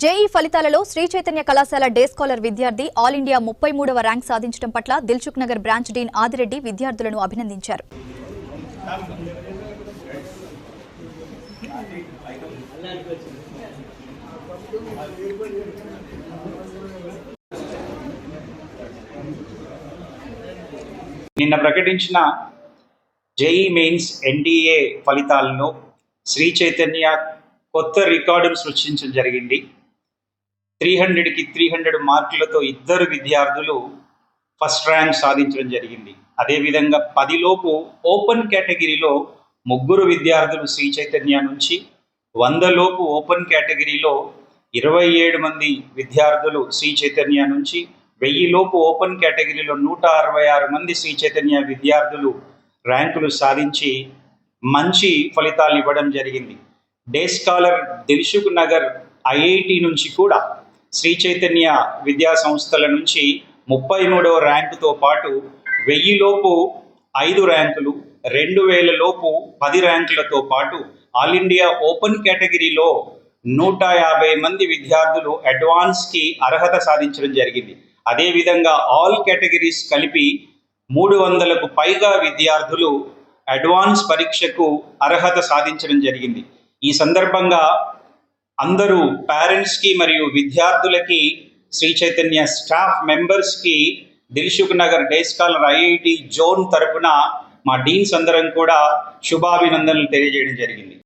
JEE ఫలితాలలో శ్రీ చైతన్య కళాశాల day scholar విద్యార్థి ఆల్ ఇండియా 33వ ర్యాంక్ సాధించడం పట్ల దిల్సుఖ్ నగర్ బ్రాంచ్ డీన్ ఆదిరెడ్డి విద్యార్థులను అభినందించారు. నిన్న ప్రకటించిన జేఈ మెయిన్స్ ఎన్డీఏ ఫలితాలను శ్రీ చైతన్య కొత్త రికార్డును సృష్టించడం జరిగింది. 300కి 300 మార్కులతో ఇద్దరు విద్యార్థులు ఫస్ట్ ర్యాంక్ సాధించడం జరిగింది. అదేవిధంగా 10 లోపు ఓపెన్ కేటగిరీలో 3 విద్యార్థులు శ్రీ చైతన్య నుంచి, 100 లోపు ఓపెన్ కేటగిరీలో 27 మంది విద్యార్థులు శ్రీ చైతన్య నుంచి, 1000 లోపు ఓపెన్ కేటగిరీలో 166 మంది శ్రీ చైతన్య విద్యార్థులు ర్యాంకులు సాధించి మంచి ఫలితాలు ఇవ్వడం జరిగింది. Day scholar Dilsukh Nagar IIT నుంచి కూడా శ్రీ చైతన్య విద్యా సంస్థల నుంచి 33వ ర్యాంకుతో పాటు 1000 లోపు 5 ర్యాంకులు, 2000 లోపు 10 ర్యాంకులతో పాటు ఆల్ ఇండియా ఓపెన్ కేటగిరీలో 150 మంది విద్యార్థులు అడ్వాన్స్కి అర్హత సాధించడం జరిగింది. అదేవిధంగా ఆల్ కేటగిరీస్ కలిపి 300కు పైగా విద్యార్థులు అడ్వాన్స్ పరీక్షకు అర్హత సాధించడం జరిగింది. ఈ సందర్భంగా అందరూ పేరెంట్స్కి మరియు విద్యార్థులకి, శ్రీ చైతన్య స్టాఫ్ మెంబర్స్కి Dilsukh Nagar day scholar IIT zone తరపున మా డీన్స్ అందరం కూడా శుభాభినందనలు తెలియజేయడం జరిగింది.